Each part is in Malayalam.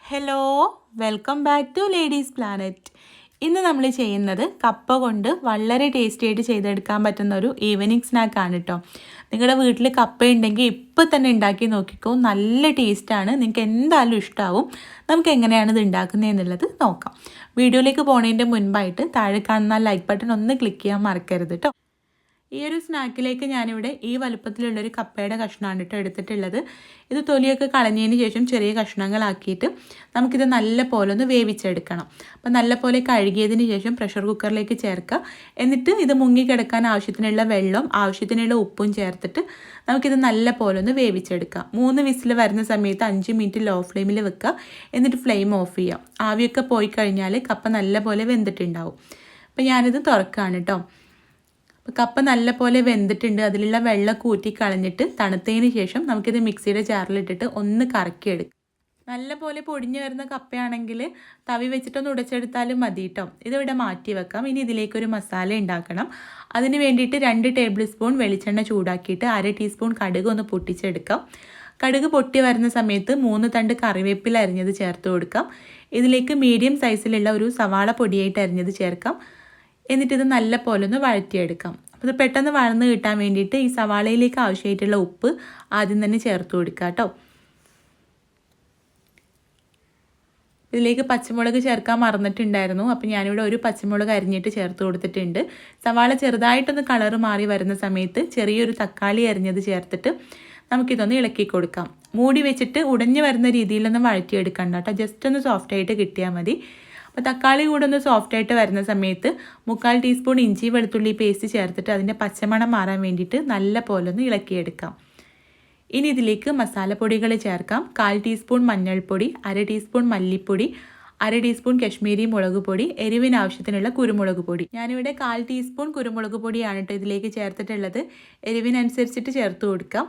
Hello, welcome back to ladies planet. ഇന്ന് നമ്മൾ ചെയ്യുന്നത് കപ്പ കൊണ്ട് വളരെ ടേസ്റ്റി ആയിട്ട് ചെയ്തെടുക്കാൻ പറ്റുന്ന ഒരു ഈവനിങ് സ്നാക്കാണ് കേട്ടോ. നിങ്ങളുടെ വീട്ടിൽ കപ്പ ഉണ്ടെങ്കിൽ ഇപ്പം തന്നെ ഉണ്ടാക്കി നോക്കിക്കോ, നല്ല ടേസ്റ്റാണ്, നിങ്ങൾക്ക് എന്തായാലും ഇഷ്ടമാവും. നമുക്ക് എങ്ങനെയാണ് ഇത് ഉണ്ടാക്കുന്നത് എന്നുള്ളത് നോക്കാം. വീഡിയോയിലേക്ക് പോകുന്നതിൻ്റെ മുൻപായിട്ട് താഴെ കാണുന്ന ലൈക്ക് ബട്ടൺ ഒന്ന് ക്ലിക്ക് ചെയ്യാൻ മറക്കരുത് കേട്ടോ. ഈ ഒരു സ്നാക്കിലേക്ക് ഞാനിവിടെ ഈ വലുപ്പത്തിലുള്ളൊരു കപ്പയുടെ കഷ്ണമാണ് കേട്ടോ എടുത്തിട്ടുള്ളത്. ഇത് തൊലിയൊക്കെ കളഞ്ഞതിന് ശേഷം ചെറിയ കഷ്ണങ്ങളാക്കിയിട്ട് നമുക്കിത് നല്ല പോലെ ഒന്ന് വേവിച്ചെടുക്കണം. അപ്പോൾ നല്ല പോലെ കഴുകിയതിന് ശേഷം പ്രഷർ കുക്കറിലേക്ക് ചേർക്കുക. എന്നിട്ട് ഇത് മുങ്ങിക്കിടക്കാൻ ആവശ്യത്തിനുള്ള വെള്ളം ആവശ്യത്തിനുള്ള ഉപ്പും ചേർത്തിട്ട് നമുക്കിത് നല്ല പോലെ ഒന്ന് വേവിച്ചെടുക്കാം. 3 വിസിൽ വരുന്ന സമയത്ത് 5 മിനിറ്റ് ലോ ഫ്ലെയിമിൽ വെക്കുക. എന്നിട്ട് ഫ്ലെയിം ഓഫ് ചെയ്യാം. ആവിയൊക്കെ പോയി കഴിഞ്ഞാൽ കപ്പ നല്ല പോലെ വെന്തിട്ടുണ്ടാവും. അപ്പോൾ ഞാനിത് തുറക്കുകയാണ് കേട്ടോ. അപ്പോൾ കപ്പ നല്ല പോലെ വെന്തിട്ടുണ്ട്. അതിലുള്ള വെള്ളം കൂറ്റി കളഞ്ഞിട്ട് തണുത്തതിന് ശേഷം നമുക്കിത് മിക്സിയുടെ ജാറിലിട്ടിട്ട് ഒന്ന് കറക്കിയെടുക്കും. നല്ല പോലെ പൊടിഞ്ഞു വരുന്ന കപ്പയാണെങ്കിൽ തവി വെച്ചിട്ടൊന്ന് ഉടച്ചെടുത്താലും മതി കേട്ടോ. ഇതിവിടെ മാറ്റി വെക്കാം. ഇനി ഇതിലേക്കൊരു മസാല ഉണ്ടാക്കണം. അതിന് വേണ്ടിയിട്ട് 2 ടേബിൾ സ്പൂൺ വെളിച്ചെണ്ണ ചൂടാക്കിയിട്ട് 1/2 ടീസ്പൂൺ കടുക് ഒന്ന് പൊട്ടിച്ചെടുക്കാം. കടുക് പൊട്ടി വരുന്ന സമയത്ത് 3 തണ്ട് കറിവേപ്പില അരിഞ്ഞത് ചേർത്ത് കൊടുക്കാം. ഇതിലേക്ക് മീഡിയം സൈസിലുള്ള ഒരു സവാള പൊടിയായിട്ട് അരിഞ്ഞത് ചേർക്കാം. എന്നിട്ടിത് നല്ല പോലെ ഒന്ന് വഴറ്റിയെടുക്കാം. അപ്പോൾ ഇത് പെട്ടെന്ന് വഴന്ന് കിട്ടാൻ വേണ്ടിയിട്ട് ഈ സവാളയിലേക്ക് ആവശ്യമായിട്ടുള്ള ഉപ്പ് ആദ്യം തന്നെ ചേർത്ത് കൊടുക്കുക കേട്ടോ. ഇതിലേക്ക് പച്ചമുളക് ചേർക്കാൻ മറന്നിട്ടുണ്ടായിരുന്നു. അപ്പോൾ ഞാനിവിടെ ഒരു പച്ചമുളക് അരിഞ്ഞിട്ട് ചേർത്ത് കൊടുത്തിട്ടുണ്ട്. സവാള ചെറുതായിട്ടൊന്ന് കളറ് മാറി വരുന്ന സമയത്ത് ചെറിയൊരു തക്കാളി അരിഞ്ഞത് ചേർത്തിട്ട് നമുക്കിതൊന്ന് ഇളക്കി കൊടുക്കാം. മൂടി വെച്ചിട്ട് ഉടഞ്ഞു വരുന്ന രീതിയിലൊന്നും വഴറ്റിയെടുക്കണ്ട കേട്ടോ. ജസ്റ്റ് ഒന്ന് സോഫ്റ്റായിട്ട് കിട്ടിയാൽ മതി. അപ്പോൾ തക്കാളി കൂടെ ഒന്ന് സോഫ്റ്റായിട്ട് വരുന്ന സമയത്ത് 3/4 ടീസ്പൂൺ ഇഞ്ചി വെളുത്തുള്ളി പേസ്റ്റ് ചേർത്തിട്ട് അതിൻ്റെ പച്ചമണം മാറാൻ വേണ്ടിയിട്ട് നല്ല പോലെ ഒന്ന് ഇളക്കിയെടുക്കാം. ഇനി ഇതിലേക്ക് മസാലപ്പൊടികൾ ചേർക്കാം. 1/4 ടീസ്പൂൺ മഞ്ഞൾപ്പൊടി, 1/2 ടീസ്പൂൺ മല്ലിപ്പൊടി, 1/2 ടീസ്പൂൺ കശ്മീരി മുളക് പൊടി, എരിവിന് ആവശ്യത്തിനുള്ള കുരുമുളക് പൊടി. ഞാനിവിടെ 1/4 ടീസ്പൂൺ കുരുമുളക് പൊടിയാണ് കേട്ടോ ഇതിലേക്ക് ചേർത്തിട്ടുള്ളത്. എരിവിനനുസരിച്ചിട്ട് ചേർത്ത് കൊടുക്കാം.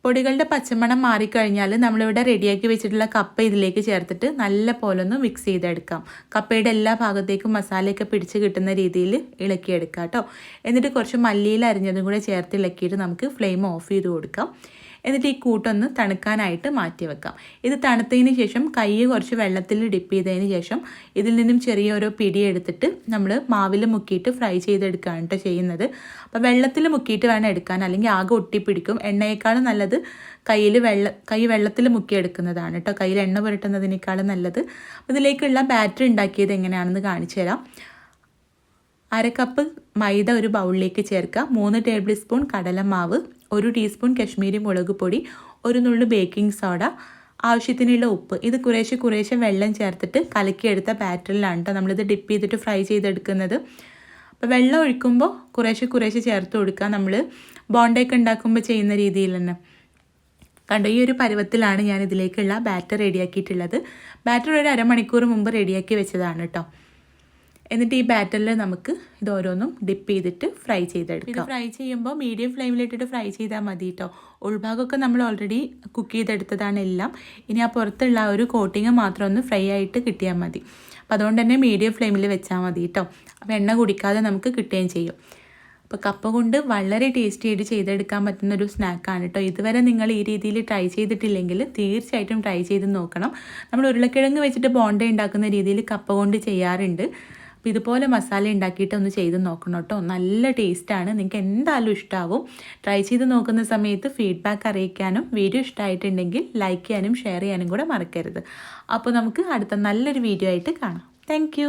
പൊടികളുടെ പച്ചമണം മാറിക്കഴിഞ്ഞാൽ നമ്മളിവിടെ റെഡിയാക്കി വെച്ചിട്ടുള്ള കപ്പ ഇതിലേക്ക് ചേർത്തിട്ട് നല്ല പോലെ ഒന്ന് മിക്സ് ചെയ്തെടുക്കാം. കപ്പയുടെ എല്ലാ ഭാഗത്തേക്കും മസാലയൊക്കെ പിടിച്ച് കിട്ടുന്ന രീതിയിൽ ഇളക്കിയെടുക്കാം കേട്ടോ. എന്നിട്ട് കുറച്ച് മല്ലിയില അരിഞ്ഞതും കൂടെ ചേർത്ത് ഇളക്കിയിട്ട് നമുക്ക് ഫ്ലെയിം ഓഫ് ചെയ്ത് കൊടുക്കാം. എന്നിട്ട് ഈ കൂട്ടൊന്ന് തണുക്കാനായിട്ട് മാറ്റി വെക്കാം. ഇത് തണുത്തതിന് ശേഷം കൈ കുറച്ച് വെള്ളത്തിൽ ഡിപ്പ് ചെയ്തതിന് ശേഷം ഇതിൽ നിന്നും ചെറിയൊരു പിടി എടുത്തിട്ട് നമ്മൾ മാവിൽ മുക്കിയിട്ട് ഫ്രൈ ചെയ്തെടുക്കുകയാണ് കേട്ടോ ചെയ്യുന്നത്. അപ്പോൾ വെള്ളത്തിൽ മുക്കിയിട്ട് വേണം എടുക്കാൻ, അല്ലെങ്കിൽ ആകെ ഒട്ടിപ്പിടിക്കും. എണ്ണയേക്കാളും നല്ലത് കൈ വെള്ളത്തിൽ മുക്കിയെടുക്കുന്നതാണ് കേട്ടോ. കയ്യിൽ എണ്ണ പുരട്ടുന്നതിനേക്കാളും നല്ലത്. ഇതിലേക്കുള്ള ബാറ്റർ ഉണ്ടാക്കിയത് എങ്ങനെയാണെന്ന് കാണിച്ചു തരാം. 1/2 കപ്പ് മൈദ ഒരു ബൗളിലേക്ക് ചേർക്കുക. 3 ടേബിൾ സ്പൂൺ കടലമാവ്, 1 ടീസ്പൂൺ കശ്മീരി മുളക് പൊടി, 1 നുള്ളു ബേക്കിംഗ് സോഡ, ആവശ്യത്തിനുള്ള ഉപ്പ്. ഇത് കുറേശ്ശെ വെള്ളം ചേർത്തിട്ട് കലക്കിയെടുത്ത ബാറ്ററിലാണ് കേട്ടോ നമ്മളിത് ഡിപ്പ് ചെയ്തിട്ട് ഫ്രൈ ചെയ്തെടുക്കുന്നത്. അപ്പോൾ വെള്ളം ഒഴിക്കുമ്പോൾ കുറേശ്ശെ ചേർത്ത് കൊടുക്കുക. നമ്മൾ ബോണ്ടയൊക്കെ ഉണ്ടാക്കുമ്പോൾ ചെയ്യുന്ന രീതിയിൽ തന്നെ കണ്ടോ. ഈ ഒരു പരുവത്തിലാണ് ഞാൻ ഇതിലേക്കുള്ള ബാറ്റർ റെഡിയാക്കിയിട്ടുള്ളത്. ബാറ്റർ ഒരു അരമണിക്കൂർ മുമ്പ് റെഡിയാക്കി വെച്ചതാണ് കേട്ടോ. എന്നിട്ട് ഈ ബാറ്ററിൽ നമുക്ക് ഇത് ഓരോന്നും ഡിപ്പ് ചെയ്തിട്ട് ഫ്രൈ ചെയ്തെടുക്കാം. ഇത് ഫ്രൈ ചെയ്യുമ്പോൾ മീഡിയം ഫ്ലെയിമിലിട്ടിട്ട് ഫ്രൈ ചെയ്താൽ മതി കേട്ടോ. ഉൾഭാഗമൊക്കെ നമ്മൾ ഓൾറെഡി കുക്ക് ചെയ്തെടുത്തതാണ് എല്ലാം. ഇനി ആ പുറത്തുള്ള ആ ഒരു കോട്ടിങ് മാത്രം ഒന്ന് ഫ്രൈ ആയിട്ട് കിട്ടിയാൽ മതി. അപ്പോൾ അതുകൊണ്ട് തന്നെ മീഡിയം ഫ്ലെയിമിൽ വെച്ചാൽ മതി കേട്ടോ. അപ്പോൾ എണ്ണ കുടിക്കാതെ നമുക്ക് കിട്ടുകയും ചെയ്യും. അപ്പോൾ കപ്പ കൊണ്ട് വളരെ ടേസ്റ്റി ആയിട്ട് ചെയ്തെടുക്കാൻ പറ്റുന്നൊരു സ്നാക്കാണ് കേട്ടോ. ഇതുവരെ നിങ്ങൾ ഈ രീതിയിൽ ട്രൈ ചെയ്തിട്ടില്ലെങ്കിൽ തീർച്ചയായിട്ടും ട്രൈ ചെയ്ത് നോക്കണം. നമ്മൾ ഉരുളക്കിഴങ്ങ് വെച്ചിട്ട് ബോണ്ട ഉണ്ടാക്കുന്ന രീതിയിൽ കപ്പ കൊണ്ട് ചെയ്യാറുണ്ട്. അപ്പോൾ ഇതുപോലെ മസാല ഉണ്ടാക്കിയിട്ട് ഒന്ന് ചെയ്ത് നോക്കണം കേട്ടോ. നല്ല ടേസ്റ്റാണ്, നിങ്ങൾക്ക് എന്തായാലും ഇഷ്ടമാവും. ട്രൈ ചെയ്ത് നോക്കുന്ന സമയത്ത് ഫീഡ്ബാക്ക് അറിയിക്കാനും വീഡിയോ ഇഷ്ടമായിട്ടുണ്ടെങ്കിൽ ലൈക്ക് ചെയ്യാനും ഷെയർ ചെയ്യാനും കൂടെ മറക്കരുത്. അപ്പോൾ നമുക്ക് അടുത്ത നല്ലൊരു വീഡിയോ ആയിട്ട് കാണാം. താങ്ക്